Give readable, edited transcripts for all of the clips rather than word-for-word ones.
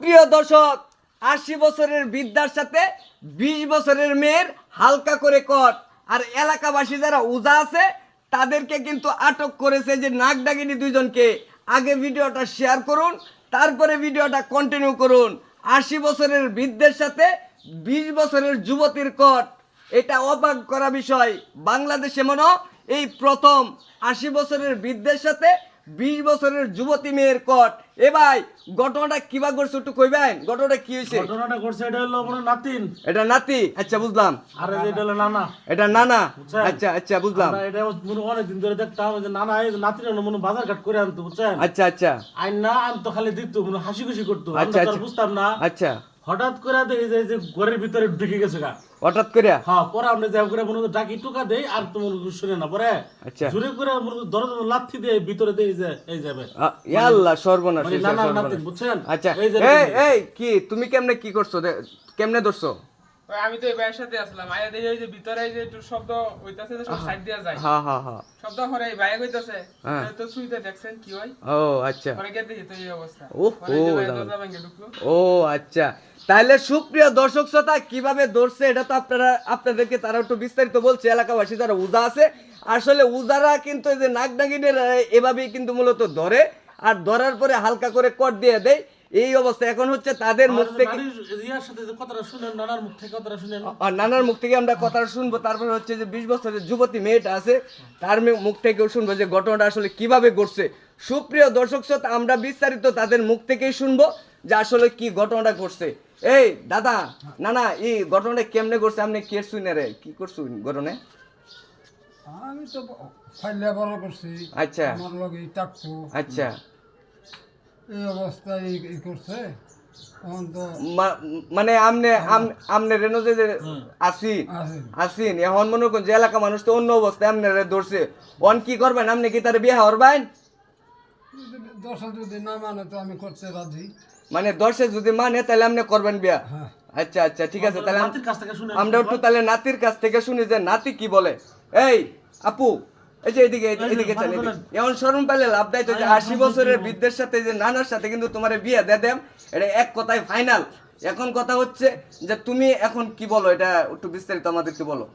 প্রিয় দর্শক, ৮০ বছরের বৃদ্ধার সাথে ২০ বছরের মেয়ের হালকা করে কট। আর এলাকাবাসী যারা উজা আছে তাদেরকে কিন্তু আটক করেছে যে নাগডাগিনী দুইজনকে। আগে ভিডিওটা শেয়ার করুন, তারপরে ভিডিওটা কন্টিনিউ করুন। ৮০ বছরের বৃদ্ধের সাথে ২০ বছরের যুবতীর কট, এটা অবাক করা বিষয়। বাংলাদেশে মনে হয় এই প্রথম ৮০ বছরের বৃদ্ধের সাথে ২০ বছরের যুবতী মেয়ের কট। এ ভাই, ঘটনাটা কিবা করছে একটু কইবেন? ঘটনাটা কি হয়েছে? ঘটনাটা করছে এটা হলো মনে নাতিন। এটা নাতি? আচ্ছা, বুঝলাম। আর এটা হলো নানা। এটা নানা? বুঝছেন? আচ্ছা আচ্ছা, বুঝলাম। আমরা এটা মনে অনেকদিন ধরে দেখতাম যে নানা এই নাতিন মনে বাজার ঘাট করে আনতো, বুঝছেন? আচ্ছা আচ্ছা আইন না আনতো, খালি দিত, মনে হাসি খুশি করতো। আচ্ছা আমরা তো আর আচ্ছা বুঝতাম না। আচ্ছা, হঠাৎ করে দেখি যে ঘরের ভিতরে ঢুকে গেছে গা। হঠাৎ করে? হ্যাঁ, পরে আমরা যাই করে মনে ডাকি টুকা দেই আর তো মনে শুনে না, পরে আচ্ছা, জোরে করে মনে দরজা লাথি দিয়ে ভিতরে দেই যে এই যাবে আল্লাহ সর্বনাশ মানে হয়েছে, নানা সর্বনাশ। নাতিন, বুঝছেন? আচ্ছা, এই যে এই এই কি তুমি কেমনে কি করছো? কেমনে ধরছো? ওই আমি তো এই ভাইয়ের সাথে আসলাম, আয়া দেখি ওই যে ভিতরে এই যে একটু শব্দ হইতাছে, যে সব সাইড দিয়া যায়, হ্যাঁ হ্যাঁ হ্যাঁ। শব্দ করে এই ভাইয়া কইতাছে হ্যাঁ। তো সুইতে দেখছেন কি হয়, ও আচ্ছা, পরে গিয়ে দেখি তো এই অবস্থা। ওহ, পরে এই যে ও, ভাইয়া দারুণ। দরজা ভেঙে ঢুকলো। ও আচ্ছা, তাহলে সুপ্রিয় দর্শক শ্রোতা, কিভাবে ধরছে এটা তো আপনাদেরকে তারা একটু বিস্তারিত বলছে। এলাকাবাসী যারা উজা আছে, আসলে উজারা কিন্তু এই যে নাগডাগিনের এভাবেই কিন্তু মূলত ধরে, আর ধরার পরে হালকা করে কট দিয়ে দেয়। এই অবস্থা এখন হচ্ছে তাদের মুখ থেকে। রিয়ার সাথে যে কথাটা শুনেন, নানার মুখ থেকে কথাটা শুনেন। আর নানার মুখ থেকে আমরা কথা শুনবো, তারপরে হচ্ছে যে ২০ বছরের যুবতী মেয়েটা আছে তার মুখ থেকেও শুনবো যে ঘটনাটা আসলে কিভাবে ঘটছে। সুপ্রিয় দর্শক শ্রোতা, আমরা বিস্তারিত তাদের মুখ থেকেই শুনবো যে আসলে কি ঘটনাটা ঘটছে। এই দাদা, নানা, এই ঘটনাটা কেমনে ঘটছে? আপনি কে শুনে রে, কি করছো ঘটনা? আমি তো ফাইলে বড় করছি। আচ্ছা আমার লগে থাকতো, আচ্ছা, এই অবস্থায় ই করছে। তখন তো মানে আমনে রেনো যে আসিন আছে আসিন এখন মনে করুন যে এলাকা মানুষ তো অন্য অবস্থায় আমনে ধরছে। অন কি করবেন? আপনি কি তার বিয়ে করবেন? দর্শক যদি না মানে তো আমি করতে রাজি। মানে দর্শে যদি মানে তাহলে আপনি করবেন বিয়া? হ্যাঁ, আচ্ছা আচ্ছা, ঠিক আছে। তাহলে নাতির কাছ থেকে শুনেন। আমরা একটু তাহলে নাতির কাছ থেকে শুনি যে নাতি কি বলে। এই আপু, এই যে এদিকে এদিকে চল, এদিকে। এমন শরম পাইলে লাভ দেয় তো যে ৮০ বছরের বৃদ্ধের সাথে যে নানার সাথে কিন্তু তোমার বিয়ে দিয়ে দেম, এটা এক কথায় ফাইনাল। এখন কথা হচ্ছে যে তুমি এখন কি বলো, এটা একটু বিস্তারিত আমাদেরকে বলো।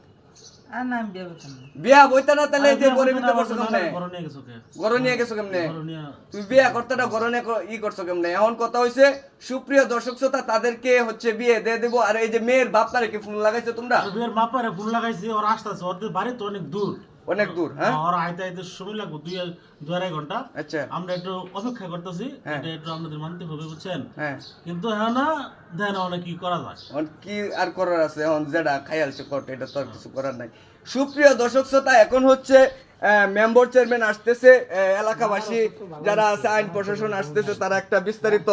আর না আমি বিয়ে করতাম না। বিয়া বইতা না তাহলে এই যে গরিব ভিতরে করছো কেমনে? ঘরে নিয়ে গেছো কে? গরো নিয়ে গেছো কেমনে? ঘরে নিয়ে তুমি বিয়ে করতে না গরো নিয়ে ই করছো কেমনে? এখন কথা হইছে সুপ্রিয় দর্শক শ্রোতা, তাদেরকে হচ্ছে বিয়ে দিয়ে দেবো। আর এই যে মেয়ের বাপনারে কি ফোন লাগাইছো তোমরা? আর বিয়ের মাপারে ফুল লাগাইছি, ওর আসতেছে, ওদের বাড়ি তো অনেক দূর। অনেক দূর, হ্যাঁ। ওর আইতে আইতে সময় লাগবে ২-২.৫ ঘন্টা। আচ্ছা, আমরা একটু অপেক্ষা করতেছি, হ্যাঁ। এটা একটু আপনাদের মানতে হবে, বুঝছেন? হ্যাঁ। কিন্তু হ্যাঁ না দেন অনেক কি করা যায়। এখন কি আর করার আছে? এখন যেটা খাইয়ালছে কট, এটা তো আর কিছু করার নাই। সুপ্রিয় দর্শক শ্রোতা, এখন হচ্ছে মেম্বার চেয়ারম্যান আসতেছে, এলাকাবাসী যারা আছে, আইন প্রশাসন আসতেছে, তারা একটা বিস্তারিত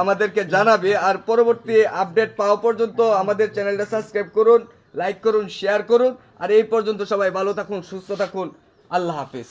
আমাদেরকে জানাবে। আর পরবর্তী আপডেট পাওয়া পর্যন্ত আমাদের চ্যানেলটা সাবস্ক্রাইব করুন, লাইক করুন, শেয়ার করুন। আর এই পর্যন্ত সবাই ভালো থাকুন, সুস্থ থাকুন। আল্লাহ হাফিজ।